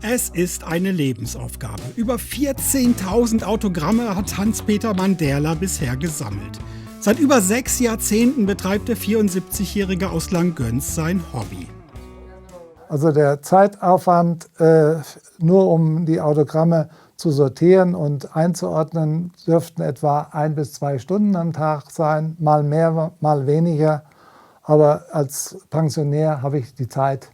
Es ist eine Lebensaufgabe. Über 14.000 Autogramme hat Hans-Peter Mandärla bisher gesammelt. Seit über 6 Jahrzehnten betreibt der 74-Jährige aus Langgöns sein Hobby. Also der Zeitaufwand, nur um die Autogramme zu sortieren und einzuordnen, dürften etwa 1 bis 2 Stunden am Tag sein, mal mehr, mal weniger. Aber als Pensionär habe ich die Zeit.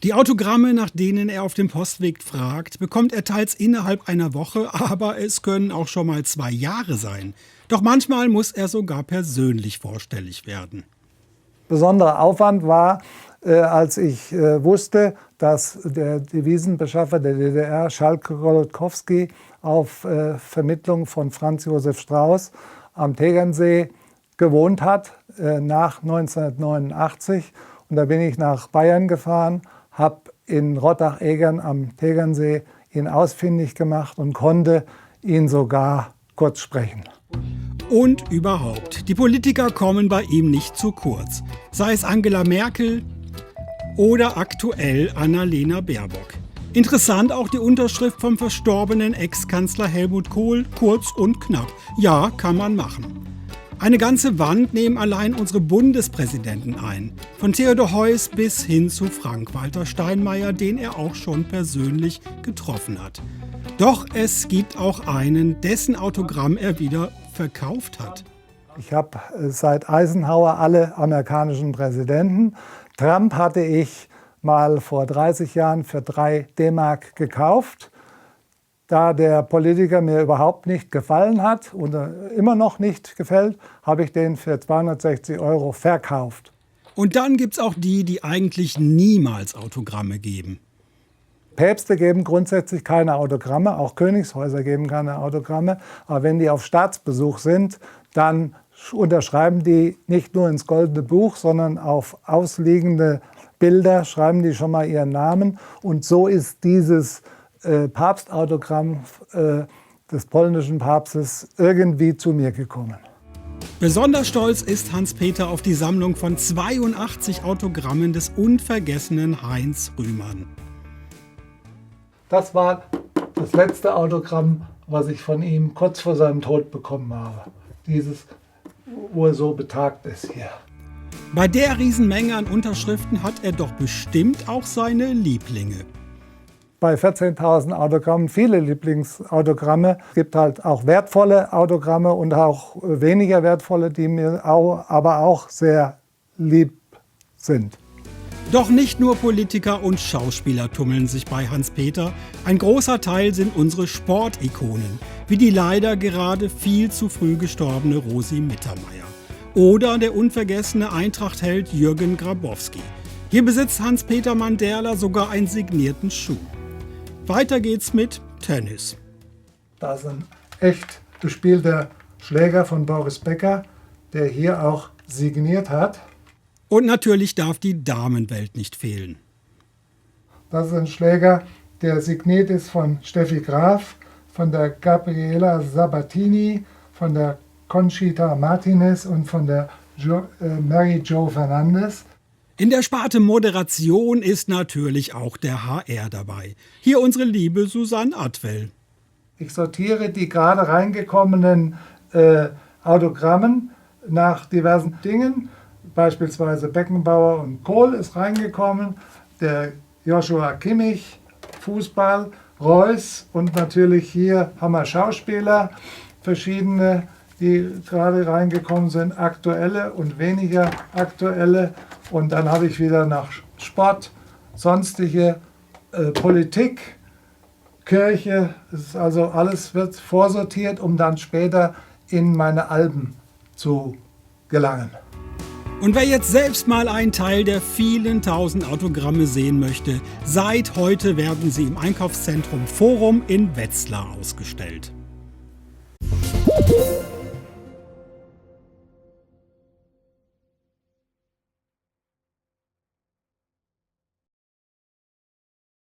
Die Autogramme, nach denen er auf dem Postweg fragt, bekommt er teils innerhalb einer Woche, aber es können auch schon mal 2 Jahre sein. Doch manchmal muss er sogar persönlich vorstellig werden. Besonderer Aufwand war, als ich wusste, dass der Devisenbeschaffer der DDR, Schalk-Golodkowski, auf Vermittlung von Franz Josef Strauß am Tegernsee gewohnt hat, nach 1989. Und da bin ich nach Bayern gefahren, habe in Rottach-Egern am Tegernsee ihn ausfindig gemacht und konnte ihn sogar kurz sprechen. Und überhaupt, die Politiker kommen bei ihm nicht zu kurz. Sei es Angela Merkel oder aktuell Annalena Baerbock. Interessant auch die Unterschrift vom verstorbenen Ex-Kanzler Helmut Kohl, kurz und knapp. Ja, kann man machen. Eine ganze Wand nehmen allein unsere Bundespräsidenten ein. Von Theodor Heuss bis hin zu Frank-Walter Steinmeier, den er auch schon persönlich getroffen hat. Doch es gibt auch einen, dessen Autogramm er wieder verkauft hat. Ich habe seit Eisenhower alle amerikanischen Präsidenten. Trump hatte ich mal vor 30 Jahren für 3 D-Mark gekauft. Da der Politiker mir überhaupt nicht gefallen hat und immer noch nicht gefällt, habe ich den für 260 € verkauft. Und dann gibt's auch die, die eigentlich niemals Autogramme geben. Päpste geben grundsätzlich keine Autogramme, auch Königshäuser geben keine Autogramme. Aber wenn die auf Staatsbesuch sind, dann unterschreiben die nicht nur ins Goldene Buch, sondern auf ausliegende Bilder schreiben die schon mal ihren Namen. Und so ist dieses Papstautogramm des polnischen Papstes irgendwie zu mir gekommen. Besonders stolz ist Hans-Peter auf die Sammlung von 82 Autogrammen des unvergessenen Heinz Rühmann. Das war das letzte Autogramm, was ich von ihm kurz vor seinem Tod bekommen habe. Dieses, wo er so betagt ist hier. Bei der Riesenmenge an Unterschriften hat er doch bestimmt auch seine Lieblinge. Bei 14.000 Autogrammen viele Lieblingsautogramme. Es gibt halt auch wertvolle Autogramme und auch weniger wertvolle, die mir aber auch sehr lieb sind. Doch nicht nur Politiker und Schauspieler tummeln sich bei Hans-Peter. Ein großer Teil sind unsere Sportikonen, wie die leider gerade viel zu früh gestorbene Rosi Mittermeier. Oder der unvergessene Eintracht-Held Jürgen Grabowski. Hier besitzt Hans-Peter Mandärla sogar einen signierten Schuh. Weiter geht's mit Tennis. Das ist ein echt gespielter Schläger von Boris Becker, der hier auch signiert hat. Und natürlich darf die Damenwelt nicht fehlen. Das ist ein Schläger, der signiert ist von Steffi Graf, von der Gabriela Sabatini, von der Conchita Martinez und von der Mary Jo Fernandez. In der Sparte Moderation ist natürlich auch der HR dabei. Hier unsere liebe Susanne Atwell. Ich sortiere die gerade reingekommenen Autogrammen nach diversen Dingen. Beispielsweise Beckenbauer und Kohl ist reingekommen, der Joshua Kimmich, Fußball, Reus und natürlich hier haben wir Schauspieler, verschiedene, die gerade reingekommen sind, aktuelle und weniger aktuelle. Und dann habe ich wieder nach Sport, sonstige Politik, Kirche, es ist also alles wird vorsortiert, um dann später in meine Alben zu gelangen. Und wer jetzt selbst mal einen Teil der vielen 1000 Autogramme sehen möchte, seit heute werden sie im Einkaufszentrum Forum in Wetzlar ausgestellt.